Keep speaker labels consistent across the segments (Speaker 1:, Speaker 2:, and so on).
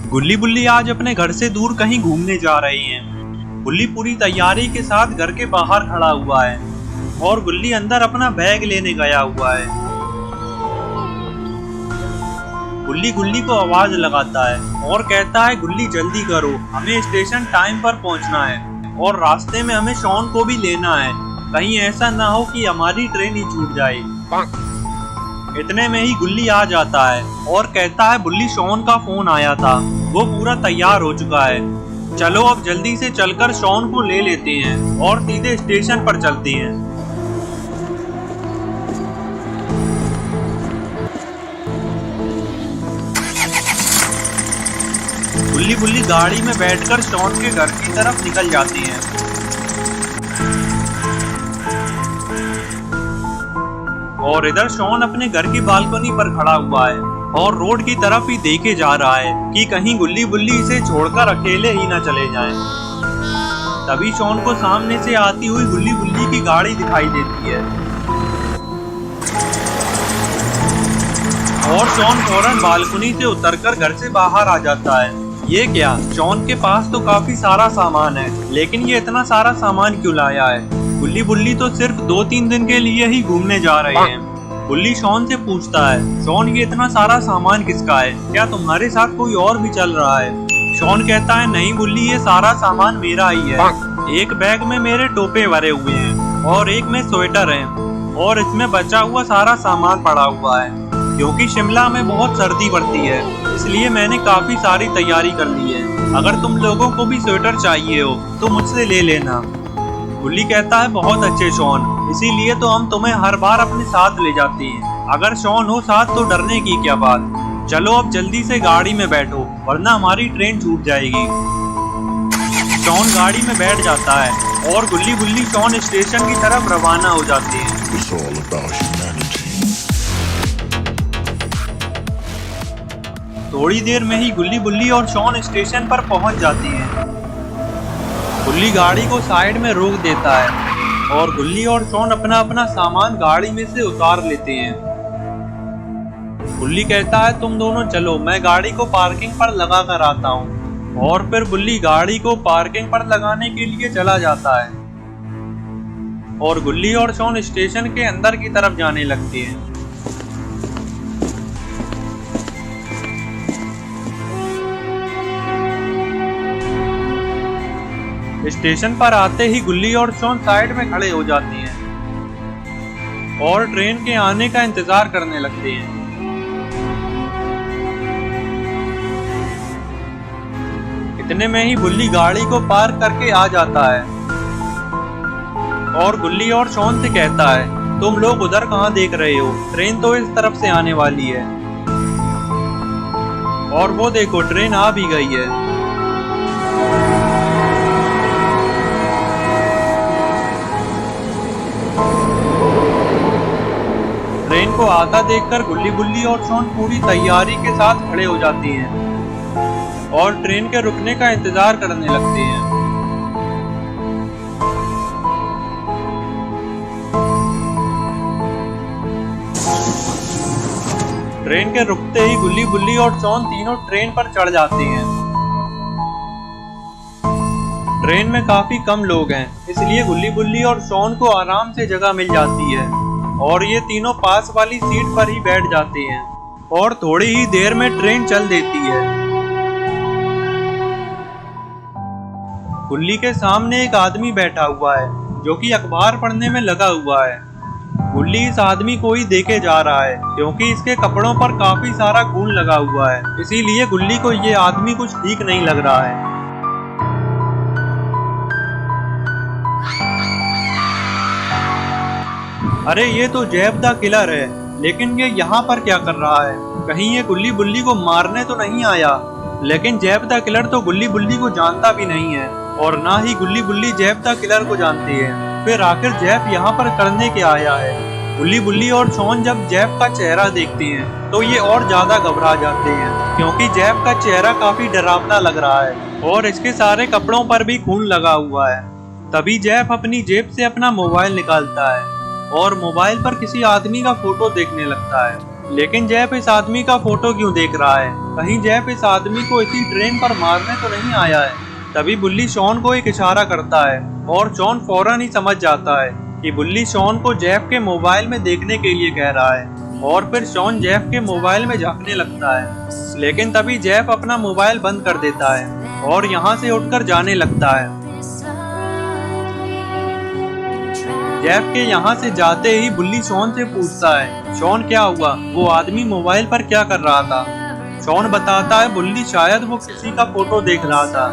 Speaker 1: गुल्ली बुल्ली आज अपने घर से दूर कहीं घूमने जा रही हैं। गुल्ली पूरी तैयारी के साथ घर के बाहर खड़ा हुआ है और गुल्ली अंदर अपना बैग लेने गया हुआ है। गुल्ली गुल्ली को आवाज लगाता है और कहता है, गुल्ली जल्दी करो, हमें स्टेशन टाइम पर पहुंचना है और रास्ते में हमें शॉन को भी लेना है। कहीं ऐसा ना हो कि हमारी ट्रेन ही छूट जाए। इतने में ही गुल्ली आ जाता है और कहता है, बुल्ली शॉन का फोन आया था, वो पूरा तैयार हो चुका है। चलो अब जल्दी से चलकर शॉन को ले लेते हैं और सीधे स्टेशन पर चलते हैं। गुल्ली बुल्ली गाड़ी में बैठकर शॉन के घर की तरफ निकल जाती हैं। और इधर शॉन अपने घर की बालकनी पर खड़ा हुआ है और रोड की तरफ ही देखे जा रहा है कि कहीं गुल्ली बुल्ली इसे छोड़कर अकेले ही न चले जाएं। तभी शॉन को सामने से आती हुई गुल्ली बुल्ली की गाड़ी दिखाई देती है और शॉन फौरन बालकनी से उतरकर घर से बाहर आ जाता है। ये क्या, शॉन के पास तो काफी सारा सामान है, लेकिन ये इतना सारा सामान क्यों लाया है? गुल्ली बुल्ली तो सिर्फ 2-3 दिन के लिए ही घूमने जा रहे हैं। गुल्ली शॉन से पूछता है, शॉन ये इतना सारा सामान किसका है? क्या तुम्हारे साथ कोई और भी चल रहा है? शॉन कहता है, नहीं गुल्ली, ये सारा सामान मेरा ही है। एक बैग में मेरे टोपे भरे हुए हैं और एक में स्वेटर है और इसमें बचा हुआ सारा सामान पड़ा हुआ है। क्योंकि शिमला में बहुत सर्दी पड़ती है, इसलिए मैंने काफी सारी तैयारी कर ली है। अगर तुम लोगों को भी स्वेटर चाहिए हो तो मुझसे ले लेना। गुल्ली कहता है, बहुत अच्छे शॉन, इसीलिए तो हम तुम्हें हर बार अपने साथ ले जाते हैं। अगर शॉन हो साथ तो डरने की क्या बात। चलो अब जल्दी से गाड़ी में बैठो, वरना हमारी ट्रेन छूट जाएगी। शॉन गाड़ी में बैठ जाता है और गुल्ली बुल्ली शॉन स्टेशन की तरफ रवाना हो जाती है। थोड़ी देर में ही गुल्ली बुल्ली और शॉन स्टेशन पर पहुंच जाती हैं। गुल्ली गाड़ी को साइड में रोक देता है और गुल्ली और शॉन अपना अपना सामान गाड़ी में से उतार लेते हैं। गुल्ली कहता है, तुम दोनों चलो, मैं गाड़ी को पार्किंग पर लगा कर आता हूँ। और फिर गुल्ली गाड़ी को पार्किंग पर लगाने के लिए चला जाता है और गुल्ली और शॉन स्टेशन के अंदर की तरफ जाने लगते हैं। स्टेशन पर आते ही गुल्ली और शॉन साइड में खड़े हो जाते हैं और ट्रेन के आने का इंतजार करने लगते हैं। इतने में ही गुल्ली गाड़ी को पार्क करके आ जाता है और गुल्ली और शॉन से कहता है, तुम लोग उधर कहाँ देख रहे हो? ट्रेन तो इस तरफ से आने वाली है। और वो देखो, ट्रेन आ भी गई है। ट्रेन को आता देखकर गुल्ली बुल्ली और शॉन पूरी तैयारी के साथ खड़े हो जाती हैं और ट्रेन के रुकने का इंतजार करने लगते हैं। ट्रेन के रुकते ही गुल्ली बुल्ली और शॉन तीनों ट्रेन पर चढ़ जाते हैं। ट्रेन में काफी कम लोग हैं, इसलिए गुल्ली बुल्ली और शॉन को आराम से जगह मिल जाती है और ये तीनों पास वाली सीट पर ही बैठ जाते हैं और थोड़ी ही देर में ट्रेन चल देती है। गुल्ली के सामने एक आदमी बैठा हुआ है जो कि अखबार पढ़ने में लगा हुआ है। गुल्ली इस आदमी को ही देखे जा रहा है क्योंकि इसके कपड़ों पर काफी सारा खून लगा हुआ है, इसीलिए गुल्ली को ये आदमी कुछ ठीक नहीं लग रहा है। अरे ये तो जैब द किलर है, लेकिन ये यहाँ पर क्या कर रहा है? कहीं ये गुल्ली बुल्ली को मारने तो नहीं आया? लेकिन जैब द किलर तो गुल्ली बुल्ली को जानता भी नहीं है और ना ही गुल्ली बुल्ली जैब द किलर को जानती है। फिर आखिर जैब यहाँ पर करने के आया है? गुल्ली बुल्ली और शॉन जब जैब का चेहरा देखते हैं तो ये और ज्यादा घबरा जाते हैं क्योंकि जैब का चेहरा काफी डरावना लग रहा है और इसके सारे कपड़ों पर भी खून लगा हुआ है। तभी जैब अपनी जेब से अपना मोबाइल निकालता है और मोबाइल पर किसी आदमी का फोटो देखने लगता है लेकिन जेफ इस आदमी का फोटो क्यों देख रहा है? कहीं जेफ इस आदमी को इसी ट्रेन पर मारने तो नहीं आया है? तभी बुल्ली शॉन को एक इशारा करता है और शॉन फौरन ही समझ जाता है कि बुल्ली शॉन को जेफ के मोबाइल में देखने के लिए कह रहा है। और फिर शॉन जेफ के मोबाइल में झांकने लगता है, लेकिन तभी जेफ अपना मोबाइल बंद कर देता है और यहाँ से उठकर जाने लगता है। जेफ के यहाँ से जाते ही बुल्ली शॉन से पूछता है, शॉन क्या हुआ? वो आदमी मोबाइल पर क्या कर रहा था? शॉन बताता है, बुल्ली शायद वो किसी का फोटो देख रहा था।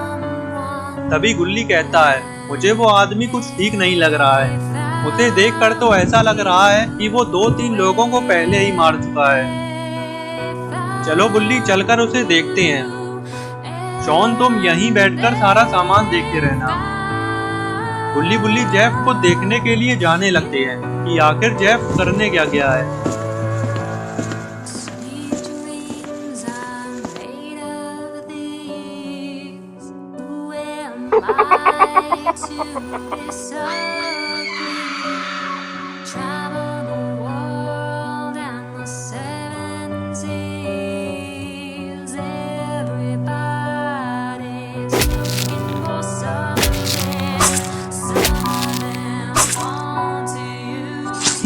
Speaker 1: तभी गुल्ली कहता है, मुझे वो आदमी कुछ ठीक नहीं लग रहा है। उसे देखकर तो ऐसा लग रहा है कि वो 2-3 लोगों को पहले ही मार चुका है। चलो बुल्ली, चलकर उसे देखते हैं। शॉन, तुम यहीं बैठकर सारा सामान देखते रहना। बुल्ली जेफ को देखने के लिए जाने लगते हैं कि आखिर जेफ करने क्या गया है।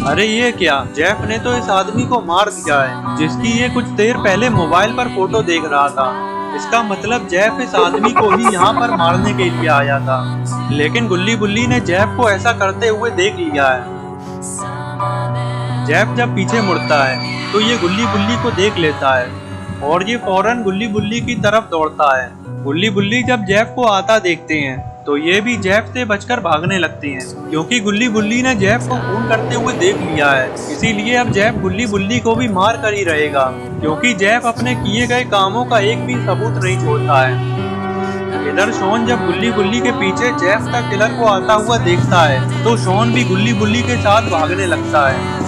Speaker 1: अरे ये क्या? जेफ ने तो इस आदमी को मार दिया है जिसकी ये कुछ देर पहले मोबाइल पर फोटो देख रहा था। इसका मतलब जेफ इस आदमी को ही यहाँ पर मारने के लिए आया था। लेकिन बुल्ली ने जेफ को ऐसा करते हुए देख लिया है। जेफ जब पीछे मुड़ता है तो ये बुल्ली को देख लेता है और ये फौरन बुल्ली की तरफ दौड़ता है। बुल्ली जब जेफ को आता देखते हैं तो ये भी जेफ से बचकर भागने लगते हैं, क्योंकि बुल्ली ने जेफ को खून करते हुए देख लिया है। इसीलिए अब जेफ बुल्ली को भी मार कर ही रहेगा, क्योंकि जेफ अपने किए गए कामों का एक भी सबूत नहीं छोड़ता है। इधर शॉन जब बुल्ली के पीछे जेफ द किलर को आता हुआ देखता है तो शॉन भी बुल्ली के साथ भागने लगता है।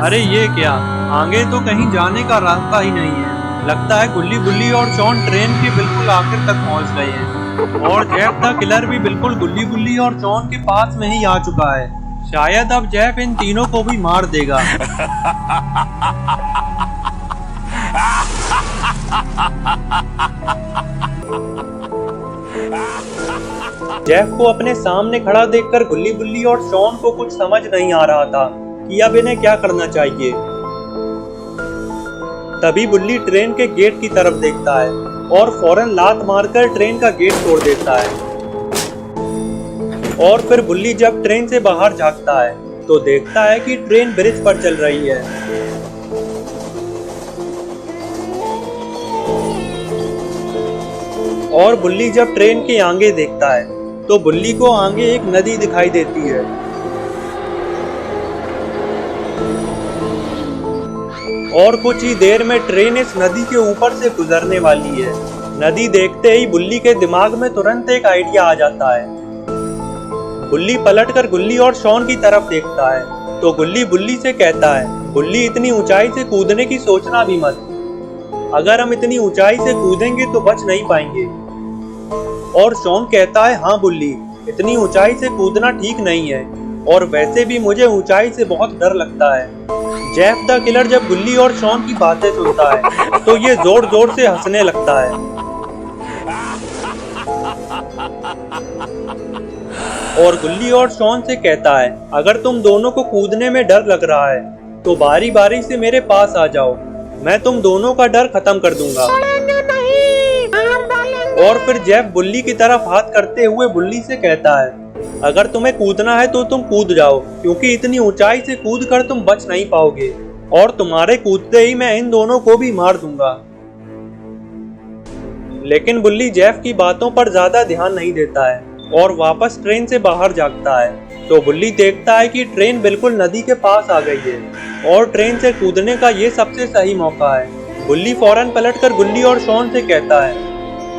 Speaker 1: अरे ये क्या? आगे तो कहीं जाने का रास्ता ही नहीं है। लगता है बुल्ली और शॉन ट्रेन के बिल्कुल आखिर तक पहुंच गए हैं और जेफ द किलर भी बिल्कुल बुल्ली और शॉन के पास में ही आ चुका है। शायद अब जेफ इन तीनों को भी मार देगा। जेफ को अपने सामने खड़ा देखकर बुल्ली और शॉन को कुछ समझ नहीं आ रहा था कि अब इन्हें क्या करना चाहिए। तभी बुल्ली ट्रेन के गेट की तरफ देखता है और फौरन लात मारकर ट्रेन का गेट तोड़ देता है। और फिर बुल्ली जब ट्रेन से बाहर झांकता है तो देखता है कि ट्रेन ब्रिज पर चल रही है। और बुल्ली जब ट्रेन के आगे देखता है तो बुल्ली को आगे एक नदी दिखाई देती है। और कुछ ही देर में ट्रेन इस नदी के ऊपर से गुजरने वाली है। नदी देखते ही बुल्ली के दिमाग में तुरंत एक आइडिया आ जाता है। बुल्ली पलटकर गुल्ली और शॉन की तरफ देखता है तो गुल्ली बुल्ली से कहता है, बुल्ली इतनी ऊंचाई से कूदने की सोचना भी मत। अगर हम इतनी ऊंचाई से कूदेंगे तो बच नहीं पाएंगे। और शॉन कहता है, हाँ बुल्ली, इतनी ऊंचाई से कूदना ठीक नहीं है और वैसे भी मुझे ऊंचाई से बहुत डर लगता है। जेफ द किलर जब बुल्ली और शॉन की बातें सुनता है तो ये जोर जोर से हंसने लगता है। और बुल्ली और शॉन से कहता है, अगर तुम दोनों को कूदने में डर लग रहा है तो बारी बारी से मेरे पास आ जाओ, मैं तुम दोनों का डर खत्म कर दूंगा। और फिर जेफ बुल्ली की तरफ हाथ करते हुए बुल्ली से कहता है, अगर तुम्हें कूदना है तो तुम कूद जाओ, क्योंकि इतनी ऊंचाई से कूदकर तुम बच नहीं पाओगे और तुम्हारे कूदते ही मैं इन दोनों को भी मार दूंगा। लेकिन बुल्ली जेफ की बातों पर ज्यादा ध्यान नहीं देता है और वापस ट्रेन से बाहर जागता है तो बुल्ली देखता है कि ट्रेन बिल्कुल नदी के पास आ गई है और ट्रेन से कूदने का ये सबसे सही मौका है। बुल्ली फौरन पलटकर गुल्ली और शॉन से कहता है,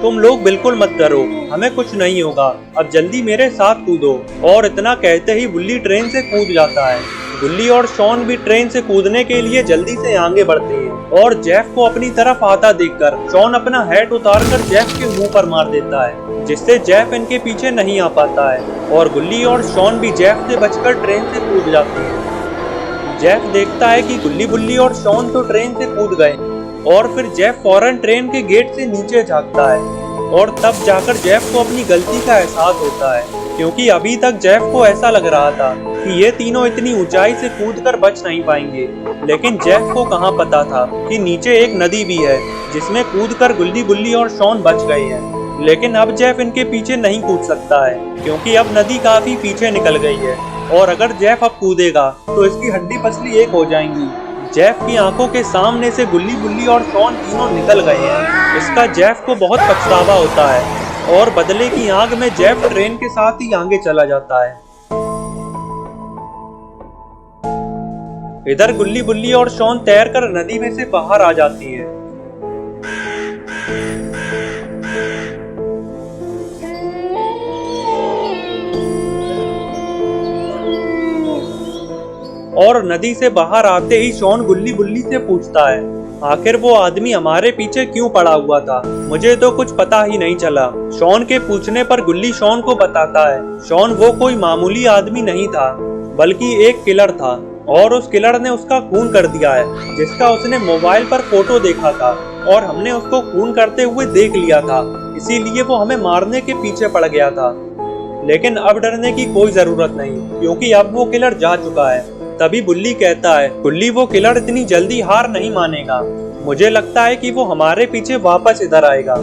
Speaker 1: तुम लोग बिल्कुल मत डरो, हमें कुछ नहीं होगा, अब जल्दी मेरे साथ कूदो। और इतना कहते ही बुल्ली ट्रेन से कूद जाता है। बुल्ली और शॉन भी ट्रेन से कूदने के लिए जल्दी से आगे बढ़ते हैं और जेफ को अपनी तरफ आता देखकर शॉन अपना हैट उतारकर जेफ के मुंह पर मार देता है, जिससे जेफ इनके पीछे नहीं आ पाता है और बुल्ली और शॉन भी जेफ से बचकर ट्रेन से कूद जाते हैं। जेफ देखता है कि गुल्ली बुल्ली और शॉन तो ट्रेन से कूद गए और फिर जेफ फौरन ट्रेन के गेट से नीचे झांकता है और तब जाकर जेफ को अपनी गलती का एहसास होता है, क्योंकि अभी तक जेफ को ऐसा लग रहा था कि ये तीनों इतनी ऊंचाई से कूदकर बच नहीं पाएंगे। लेकिन जेफ को कहाँ पता था कि नीचे एक नदी भी है जिसमें कूदकर गुल्ली बुल्ली और शॉन बच गए हैं। लेकिन अब जेफ इनके पीछे नहीं कूद सकता है, क्योंकि अब नदी काफी पीछे निकल गई है और अगर जेफ अब कूदेगा तो इसकी हड्डी पसली एक हो जाएंगी। जेफ की आंखों के सामने से गुल्ली बुल्ली और शॉन तीनों निकल गए हैं। इसका जेफ को बहुत पछतावा होता है और बदले की आग में जेफ ट्रेन के साथ ही आगे चला जाता है। इधर गुल्ली बुल्ली और शॉन तैरकर नदी में से बाहर आ जाती है। और नदी से बाहर आते ही शॉन गुल्ली बुल्ली से पूछता है, आखिर वो आदमी हमारे पीछे क्यों पड़ा हुआ था? मुझे तो कुछ पता ही नहीं चला। शॉन के पूछने पर गुल्ली शॉन को बताता है, शॉन वो कोई मामूली आदमी नहीं था, बल्कि एक किलर था और उस किलर ने उसका खून कर दिया है, जिसका उसने मोबाइल पर फोटो देखा था और हमने उसको खून करते हुए देख लिया था, इसीलिए वो हमें मारने के पीछे पड़ गया था। लेकिन अब डरने की कोई जरूरत नहीं, क्योंकि अब वो किलर जा चुका है। तभी बुल्ली कहता है, गुल्ली वो किलर इतनी जल्दी हार नहीं मानेगा, मुझे लगता है कि वो हमारे पीछे वापस इधर आएगा।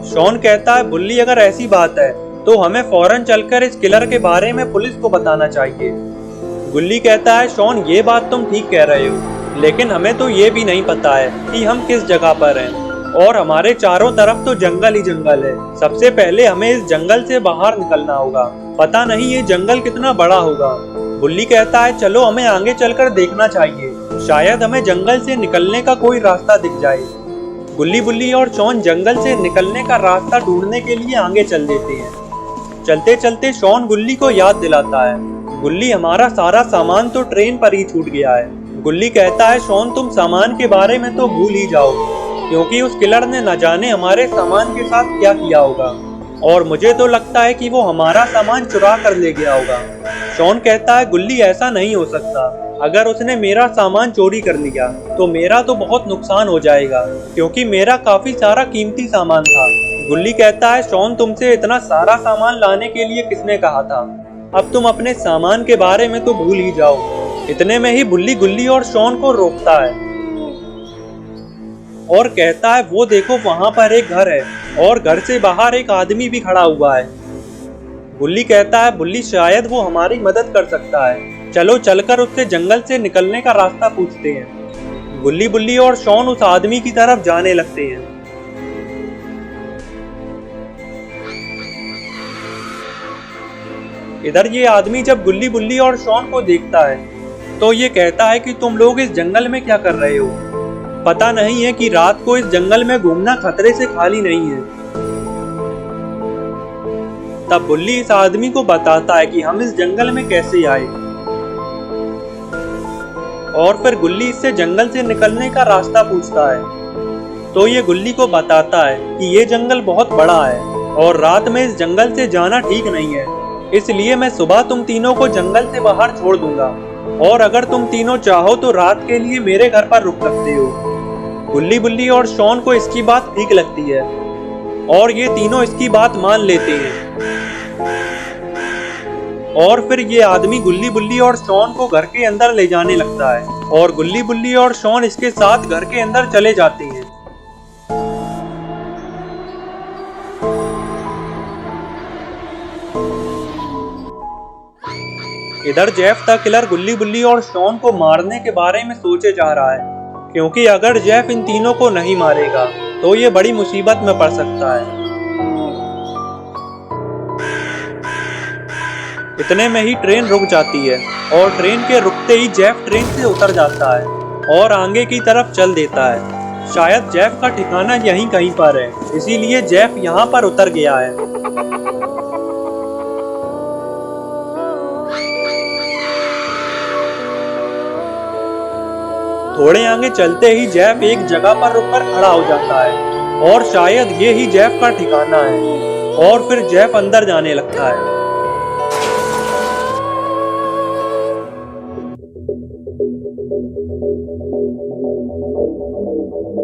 Speaker 1: शॉन कहता है, बुल्ली अगर ऐसी बात है तो हमें फौरन चलकर इस किलर के बारे में पुलिस को बताना चाहिए। गुल्ली कहता है, शॉन ये बात तुम ठीक कह रहे हो, लेकिन हमें तो ये भी नहीं पता है कि हम किस जगह पर हैं और हमारे चारों तरफ तो जंगल ही जंगल है। सबसे पहले हमें इस जंगल से बाहर निकलना होगा, पता नहीं ये जंगल कितना बड़ा होगा। बुल्ली कहता है, चलो हमें आगे चलकर देखना चाहिए, शायद हमें जंगल से निकलने का कोई रास्ता दिख जाए। गुल्ली बुल्ली और शॉन जंगल से निकलने का रास्ता ढूंढने के लिए आगे चल देते हैं। चलते चलते शॉन गुल्ली को याद दिलाता है, गुल्ली हमारा सारा सामान तो ट्रेन पर ही छूट गया है। गुल्ली कहता है, शॉन तुम सामान के बारे में तो भूल ही जाओ, क्योंकि उस किलर ने न जाने हमारे सामान के साथ क्या किया होगा और मुझे तो लगता है कि वो हमारा सामान चुरा कर ले गया होगा। शॉन कहता है, गुल्ली ऐसा नहीं हो सकता, अगर उसने मेरा सामान चोरी कर लिया तो मेरा तो बहुत नुकसान हो जाएगा, क्योंकि मेरा काफी सारा कीमती सामान था। गुल्ली कहता है, शॉन तुमसे इतना सारा सामान लाने के लिए किसने कहा था? अब तुम अपने सामान के बारे में तो भूल ही जाओ। इतने में ही बुल्ली गुल्ली और शॉन को रोकता है और कहता है, वो देखो वहां पर एक घर है और घर से बाहर एक आदमी भी खड़ा हुआ है। गुल्ली कहता है, बुल्ली शायद वो हमारी मदद कर सकता है, चलो चलकर उससे जंगल से निकलने का रास्ता पूछते हैं। गुल्ली बुल्ली और शॉन उस आदमी की तरफ जाने लगते हैं। इधर ये आदमी जब गुल्ली बुल्ली और शॉन को देखता है तो ये कहता है कि तुम लोग इस जंगल में क्या कर रहे हो? पता नहीं है कि रात को इस जंगल में घूमना खतरे से खाली नहीं है। तब बुल्ली इस आदमी को बताता है कि हम इस जंगल में कैसे आए और फिर गुल्ली इससे जंगल से निकलने का रास्ता पूछता है। तो ये गुल्ली को बताता है कि ये जंगल बहुत बड़ा है और रात में इस जंगल से जाना ठीक नहीं है, इसलिए मैं सुबह तुम तीनों को जंगल से बाहर छोड़ दूंगा और अगर तुम तीनों चाहो तो रात के लिए मेरे घर पर रुक सकते हो। गुल्ली बुल्ली और शॉन को इसकी बात ठीक लगती है और ये तीनों इसकी बात मान लेते हैं और फिर ये आदमी गुल्ली बुल्ली और शॉन को घर के अंदर ले जाने लगता है और गुल्ली बुल्ली और शॉन इसके साथ घर के अंदर चले जाते हैं। इधर जेफ द किलर गुल्ली बुल्ली और शॉन को मारने के बारे में सोचे जा रहा है, क्योंकि अगर जेफ इन तीनों को नहीं मारेगा तो ये बड़ी मुसीबत में पड़ सकता है। इतने में ही ट्रेन रुक जाती है और ट्रेन के रुकते ही जेफ ट्रेन से उतर जाता है और आगे की तरफ चल देता है। शायद जेफ का ठिकाना यहीं कहीं पर है, इसीलिए जेफ यहाँ पर उतर गया है। थोड़े आगे चलते ही जेफ एक जगह पर रुककर खड़ा हो जाता है और शायद ये ही जेफ का ठिकाना है और फिर जेफ अंदर जाने लगता है। अरे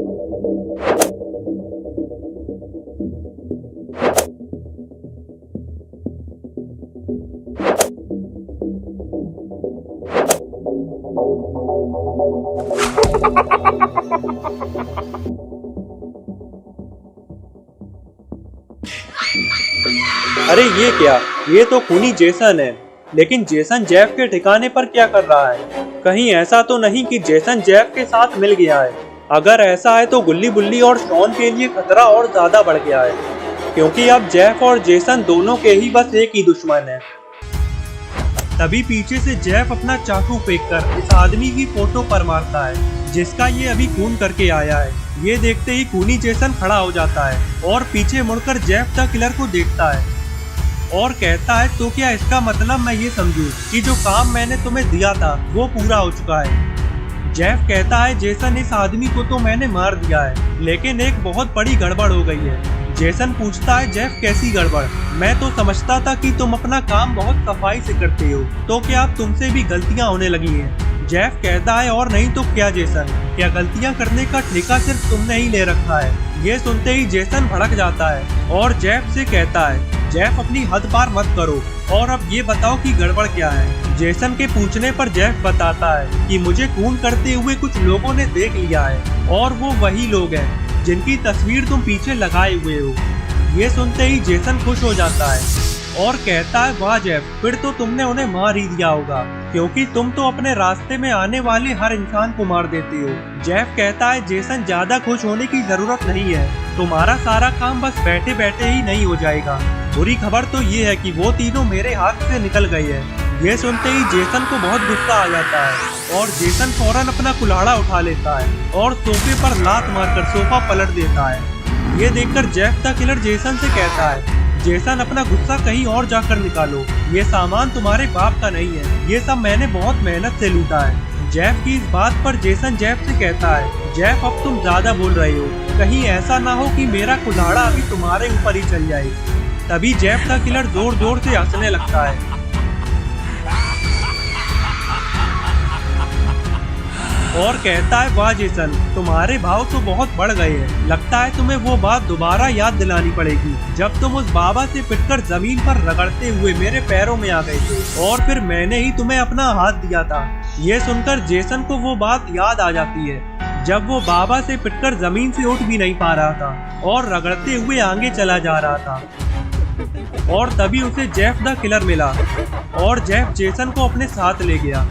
Speaker 1: ये क्या, ये तो खूनी जेसन है। लेकिन जेसन जेफ के ठिकाने पर क्या कर रहा है? कहीं ऐसा तो नहीं कि जेसन जेफ के साथ मिल गया है? अगर ऐसा है तो गुल्ली बुल्ली और शॉन के लिए खतरा और ज्यादा बढ़ गया है, क्योंकि अब जेफ और जेसन दोनों के ही बस एक ही दुश्मन है। तभी पीछे से जेफ अपना चाकू फेंककर इस आदमी की फोटो पर मारता है जिसका ये अभी खून करके आया है। ये देखते ही खूनी जेसन खड़ा हो जाता है और पीछे मुड़कर जेफ द किलर को देखता है और कहता है, तो क्या इसका मतलब मैं ये समझूं कि जो काम मैंने तुम्हें दिया था वो पूरा हो चुका है? जेफ कहता है, जेसन इस आदमी को तो मैंने मार दिया है, लेकिन एक बहुत बड़ी गड़बड़ हो गई है। जेसन पूछता है, जेफ कैसी गड़बड़? मैं तो समझता था कि तुम अपना काम बहुत सफाई से करते हो, तो क्या अब तुमसे भी गलतियां होने लगी हैं? जेफ कहता है, और नहीं तो क्या जेसन, क्या गलतियां करने का ठेका सिर्फ तुमने ही ले रखा है? ये सुनते ही जेसन भड़क जाता है और जेफ से कहता है, जेफ अपनी हद पार मत करो और अब ये बताओ कि गड़बड़ क्या है? जेसन के पूछने पर जेफ बताता है कि मुझे खून करते हुए कुछ लोगों ने देख लिया है और वो वही लोग हैं जिनकी तस्वीर तुम पीछे लगाए हुए हो। ये सुनते ही जेसन खुश हो जाता है और कहता है, वाह जेफ, फिर तो तुमने उन्हें मार ही दिया होगा, क्योंकि तुम तो अपने रास्ते में आने वाले हर इंसान को मार देते हो। जेफ कहता है, जेसन ज्यादा खुश होने की जरूरत नहीं है, तुम्हारा सारा काम बस बैठे बैठे ही नहीं हो जाएगा। बुरी खबर तो ये है कि वो तीनों मेरे हाथ से निकल गए हैं। ये सुनते ही जेसन को बहुत गुस्सा आ जाता है और जेसन फौरन अपना कुल्हाड़ा उठा लेता है और सोफे पर लात मारकर सोफा पलट देता है। ये देखकर जेफ द किलर जेसन से कहता है, जेसन अपना गुस्सा कहीं और जाकर निकालो, ये सामान तुम्हारे बाप का नहीं है, ये सब मैंने बहुत मेहनत से लूटा है। जेफ की इस बात पर जेसन जेफ से कहता है, जेफ अब तुम ज्यादा बोल रहे हो, कहीं ऐसा ना हो कि मेरा कुल्हाड़ा अभी तुम्हारे ऊपर ही चल जाए। तभी जेफ द किलर जोर जोर से हंसने लगता है और कहता है, वाह जेसन, तुम्हारे भाव तो बहुत बढ़ गए हैं। लगता है तुम्हें वो बात दोबारा याद दिलानी पड़ेगी जब तुम उस बाबा से पिटकर जमीन पर रगड़ते हुए मेरे पैरों में आ गए थे और फिर मैंने ही तुम्हें अपना हाथ दिया था। ये सुनकर जेसन को वो बात याद आ जाती है जब वो बाबा से पिटकर जमीन से उठ भी नहीं पा रहा था और रगड़ते हुए आगे चला जा रहा था। और तभी उसे जेफ द किलर मिला और जेफ जेसन को अपने साथ ले गया।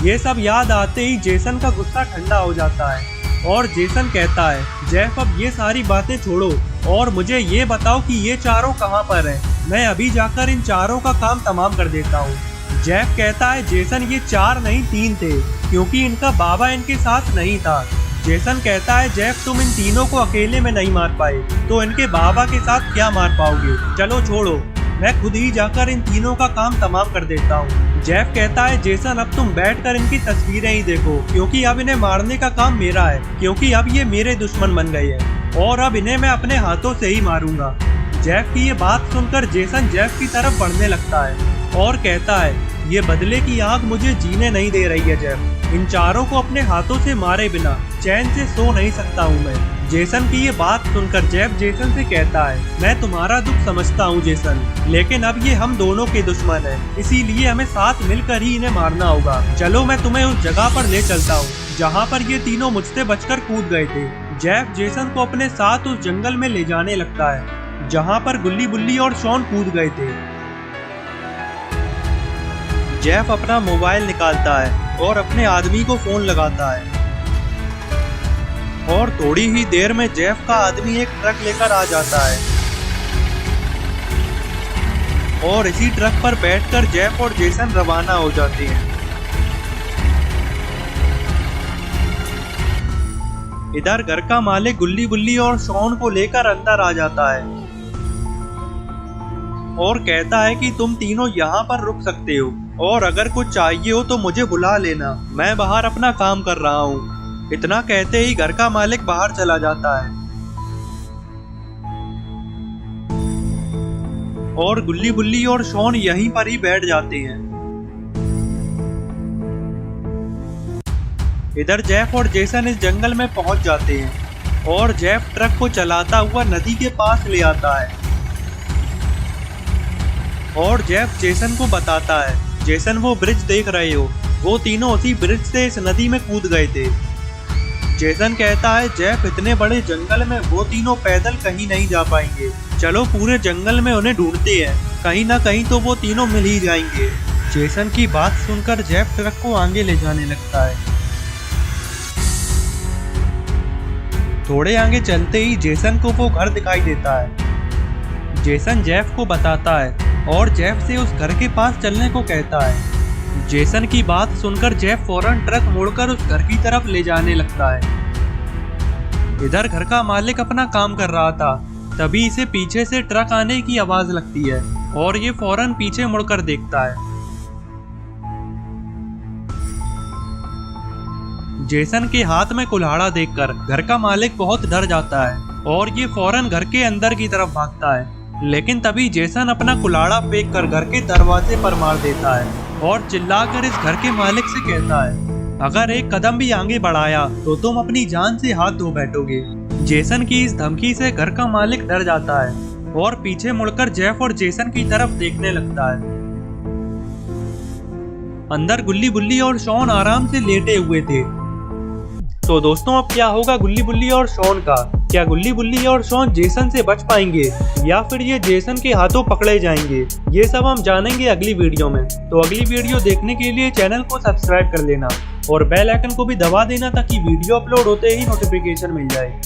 Speaker 1: ये सब याद आते ही जेसन का गुस्सा ठंडा हो जाता है और जेसन कहता है, जेफ अब ये सारी बातें छोड़ो और मुझे ये बताओ कि ये चारों कहाँ पर हैं। मैं अभी जाकर इन चारों का काम तमाम कर देता हूँ। जेफ कहता है, जेसन ये 4 नहीं 3 थे, क्योंकि इनका बाबा इनके साथ नहीं था। जेसन कहता है, जेफ तुम इन तीनों को अकेले में नहीं मार पाए तो इनके बाबा के साथ क्या मार पाओगे? चलो छोड़ो, मैं खुद ही जाकर इन तीनों का काम तमाम कर देता हूँ। जेफ कहता है, जेसन अब तुम बैठकर इनकी तस्वीरें ही देखो, क्योंकि अब इन्हें मारने का काम मेरा है, क्योंकि अब ये मेरे दुश्मन बन गए हैं और अब इन्हें मैं अपने हाथों से ही मारूंगा। जेफ की ये बात सुनकर जेसन जेफ की तरफ बढ़ने लगता है और कहता है, ये बदले की आग मुझे जीने नहीं दे रही है जेफ, इन चारों को अपने हाथों से मारे बिना चैन से सो नहीं सकता हूँ मैं। जेसन की ये बात सुनकर जेफ जेसन से कहता है, मैं तुम्हारा दुख समझता हूँ जेसन, लेकिन अब ये हम दोनों के दुश्मन हैं, इसीलिए हमें साथ मिलकर ही इन्हें मारना होगा। चलो मैं तुम्हें उस जगह पर ले चलता हूँ जहाँ पर ये तीनों मुझसे बचकर कूद गए थे। जेफ जेसन को अपने साथ उस जंगल में ले जाने लगता है जहाँ पर गुल्ली बुल्ली और शॉन कूद गए थे। जेफ अपना मोबाइल निकालता है और अपने आदमी को फोन लगाता है और थोड़ी ही देर में जेफ का आदमी एक ट्रक लेकर आ जाता है और इसी ट्रक पर बैठकर जेफ और जेसन रवाना हो जाते हैं। इधर घर का मालिक गुल्ली बुल्ली और शॉन को लेकर अंदर आ जाता है और कहता है कि तुम तीनों यहाँ पर रुक सकते हो और अगर कुछ चाहिए हो तो मुझे बुला लेना, मैं बाहर अपना काम कर रहा हूँ। इतना कहते ही घर का मालिक बाहर चला जाता है और गुल्ली बुल्ली और शॉन यहीं पर ही बैठ जाते हैं। इधर जेफ और जेसन इस जंगल में पहुंच जाते हैं और जेफ ट्रक को चलाता हुआ नदी के पास ले आता है और जेफ जेसन को बताता है, जेसन वो ब्रिज देख रहे हो, वो तीनों उसी ब्रिज से इस नदी में कूद गए थे। जेसन कहता है, जेफ इतने बड़े जंगल में वो तीनों पैदल कहीं नहीं जा पाएंगे, चलो पूरे जंगल में उन्हें ढूंढते हैं, कहीं ना कहीं तो वो तीनों मिल ही जाएंगे। जेसन की बात सुनकर जेफ ट्रक को आगे ले जाने लगता है। थोड़े आगे चलते ही जेसन को वो घर दिखाई देता है। जेसन जेफ को बताता है और जेफ से उस घर के पास चलने को कहता है। जेसन की बात सुनकर जेफ फौरन ट्रक मोड़कर उस घर की तरफ ले जाने लगता है। इधर घर का मालिक अपना काम कर रहा था, तभी इसे पीछे से ट्रक आने की आवाज लगती है और ये फौरन पीछे मुड़कर देखता है। जेसन के हाथ में कुल्हाड़ा देखकर घर का मालिक बहुत डर जाता है और ये फौरन घर के अंदर की तरफ भागता है, लेकिन तभी जेसन अपना कुल्हाड़ा फेंक कर घर के दरवाजे पर मार देता है और चिल्लाकर इस घर के मालिक से कहता है, अगर एक कदम भी आगे बढ़ाया तो तुम अपनी जान से हाथ धो बैठोगे। जेसन की इस धमकी से घर का मालिक डर जाता है और पीछे मुड़कर जेफ और जेसन की तरफ देखने लगता है। अंदर गुल्ली बुल्ली और शॉन आराम से लेटे हुए थे। तो दोस्तों, अब क्या होगा गुल्ली बुल्ली और शॉन का? क्या गुल्ली बुल्ली और शॉन जेसन से बच पाएंगे या फिर ये जेसन के हाथों पकड़े जाएंगे? ये सब हम जानेंगे अगली वीडियो में। तो अगली वीडियो देखने के लिए चैनल को सब्सक्राइब कर लेना और बेल आइकन को भी दबा देना ताकि वीडियो अपलोड होते ही नोटिफिकेशन मिल जाए।